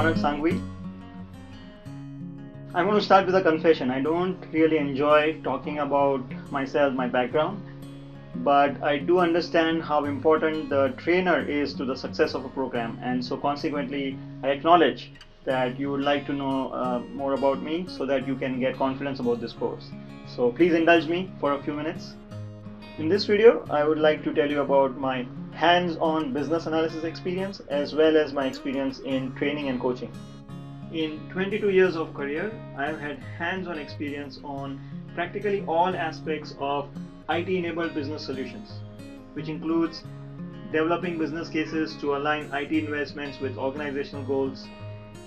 Ronak Sangvi. I'm going to start with a confession. I don't really enjoy talking about myself, my background, but I do understand how important the trainer is to the success of a program, and so consequently, I acknowledge that you would like to know more about me so that you can get confidence about this course. So please indulge me for a few minutes. In this video, I would like to tell you about my hands-on business analysis experience as well as my experience in training and coaching. In 22 years of career, I have had hands-on experience on practically all aspects of IT-enabled business solutions, which includes developing business cases to align IT investments with organizational goals.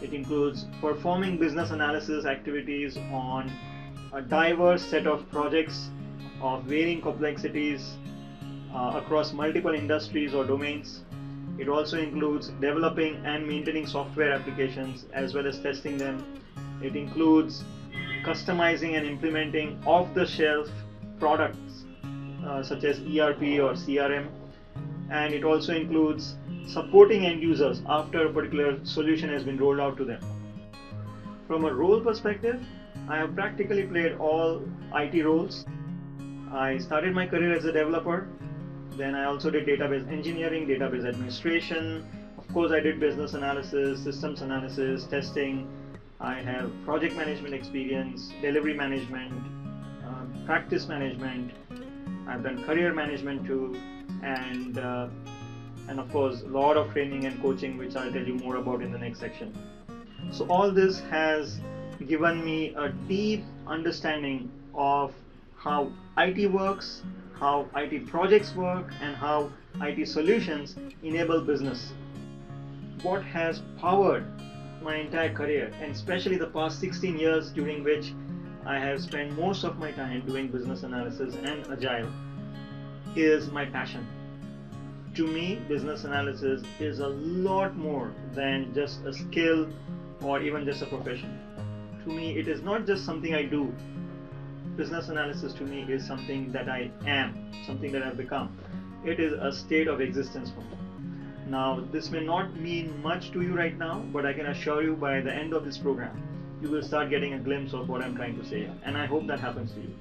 It includes performing business analysis activities on a diverse set of projects of varying complexities across multiple industries or domains. It also includes developing and maintaining software applications as well as testing them. It includes customizing and implementing off-the-shelf products such as ERP or CRM, and it also includes supporting end users after a particular solution has been rolled out to them. From a role perspective, I have practically played all IT roles. I started my career as a developer, then I also did database engineering, database administration. Of course, I did business analysis, systems analysis, testing. I have project management experience, delivery management, practice management. I've done career management too, and of course, a lot of training and coaching, which I'll tell you more about in the next section. So all this has given me a deep understanding of how IT works, how IT projects work, and how IT solutions enable business. What has powered my entire career, and especially the past 16 years during which I have spent most of my time doing business analysis and agile, is my passion. To me, business analysis is a lot more than just a skill or even just a profession. To me, it is not just something I do. Business analysis to me is something that I am, something that I've become. It is a state of existence for me. Now, this may not mean much to you right now, but I can assure you by the end of this program, you will start getting a glimpse of what I'm trying to say, and I hope that happens to you.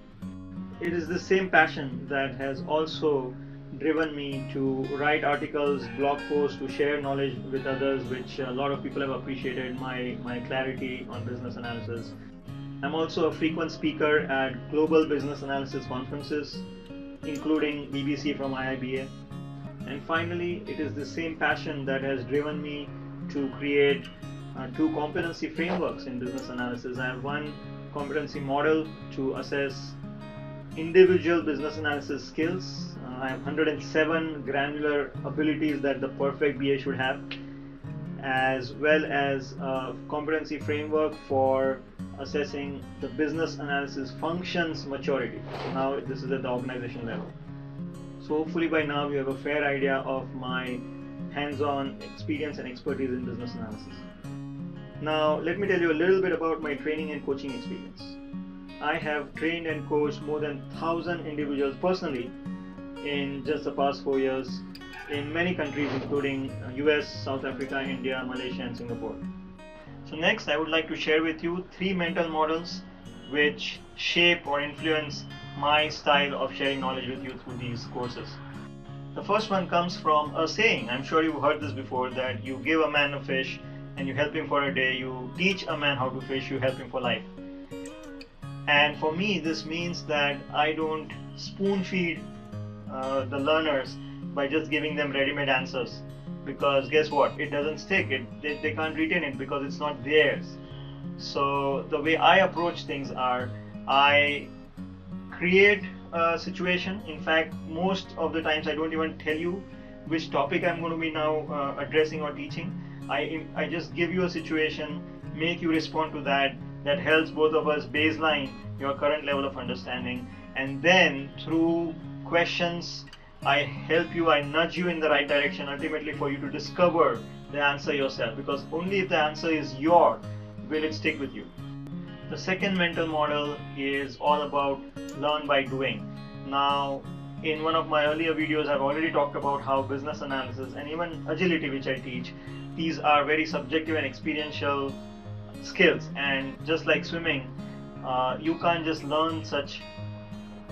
It is the same passion that has also driven me to write articles, blog posts, to share knowledge with others, which a lot of people have appreciated my clarity on business analysis. I'm also a frequent speaker at global business analysis conferences, including BBC from IIBA. And finally, it is the same passion that has driven me to create 2 competency frameworks in business analysis. I have one competency model to assess individual business analysis skills. I have 107 granular abilities that the perfect BA should have, as well as a competency framework for assessing the business analysis functions maturity. So now this is at the organization level. So hopefully by now you have a fair idea of my hands-on experience and expertise in business analysis. Now let me tell you a little bit about my training and coaching experience. I have trained and coached more than 1,000 individuals personally in just the past 4 years in many countries, including US, South Africa, India, Malaysia, and Singapore. So next, I would like to share with you 3 mental models which shape or influence my style of sharing knowledge with you through these courses. The first one comes from a saying. I'm sure you've heard this before, that you give a man a fish and you help him for a day. You teach a man how to fish, you help him for life. And for me, this means that I don't spoon feed the learners by just giving them ready-made answers, because guess what, it doesn't stick. They can't retain it because it's not theirs. So the way I approach things are, I create a situation. In fact, most of the times I don't even tell you which topic I'm going to be now addressing or teaching. I just give you a situation, make you respond to that. That helps both of us baseline your current level of understanding, and then through questions I help you, I nudge you in the right direction, ultimately for you to discover the answer yourself, because only if the answer is yours will it stick with you. The second mental model is all about learn by doing. Now, in one of my earlier videos, I've already talked about how business analysis and even agility, which I teach, these are very subjective and experiential skills. And just like swimming, you can't just learn such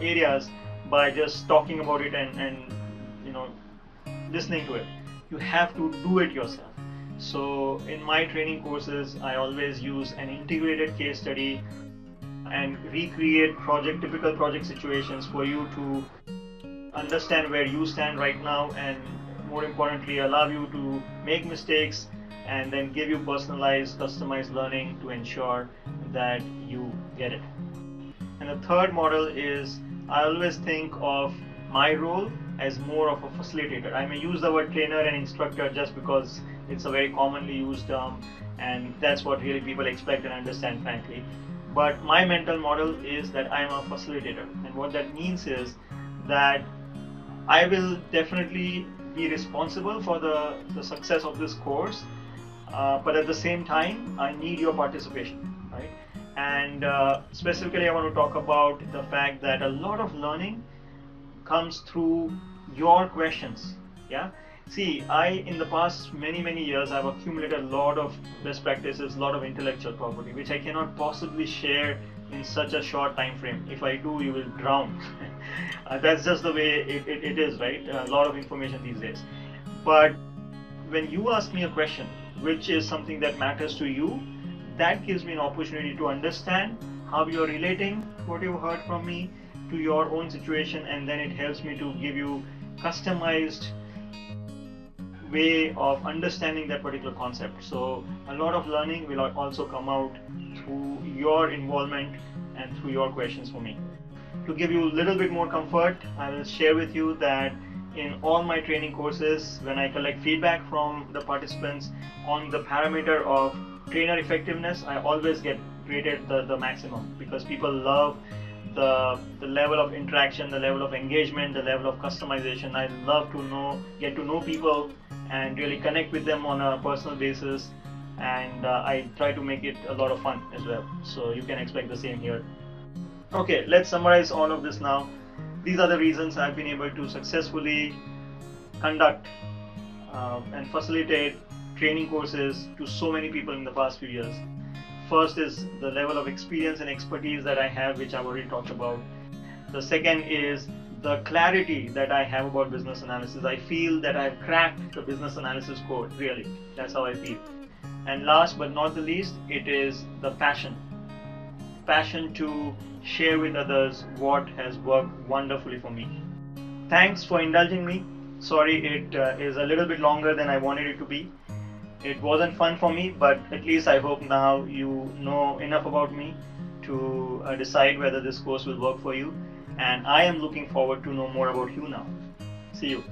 areas by just talking about it and listening to it. You have to do it yourself. So in my training courses, I always use an integrated case study and recreate typical project situations for you to understand where you stand right now, and more importantly, allow you to make mistakes and then give you personalized, customized learning to ensure that you get it. And the third model is, I always think of my role as more of a facilitator. I may use the word trainer and instructor just because it's a very commonly used term, and that's what really people expect and understand, frankly. But my mental model is that I am a facilitator, and what that means is that I will definitely be responsible for the success of this course, but at the same time, I need your participation, right? And specifically, I want to talk about the fact that a lot of learning comes through your questions. Yeah. See, in the past many years, I've accumulated a lot of best practices, a lot of intellectual property, which I cannot possibly share in such a short time frame. If I do, you will drown. That's just the way it is, right? A lot of information these days. But when you ask me a question, which is something that matters to you, that gives me an opportunity to understand how you're relating what you've heard from me to your own situation, and then it helps me to give you customized way of understanding that particular concept. So a lot of learning will also come out through your involvement and through your questions for me. To give you a little bit more comfort, I will share with you that in all my training courses, when I collect feedback from the participants on the parameter of trainer effectiveness, I always get rated the maximum, because people love the level of interaction, the level of engagement, the level of customization. I love to get to know people and really connect with them on a personal basis, and I try to make it a lot of fun as well. So you can expect the same here. Okay, let's summarize all of this now. These are the reasons I've been able to successfully conduct and facilitate training courses to so many people in the past few years. First is the level of experience and expertise that I have, which I've already talked about. The second is the clarity that I have about business analysis. I feel that I've cracked the business analysis code, really. That's how I feel. And last but not the least, it is the passion to share with others what has worked wonderfully for me. Thanks for indulging me. Sorry it is a little bit longer than I wanted it to be. It wasn't fun for me, but at least I hope now you know enough about me to decide whether this course will work for you. And I am looking forward to know more about you now. See you.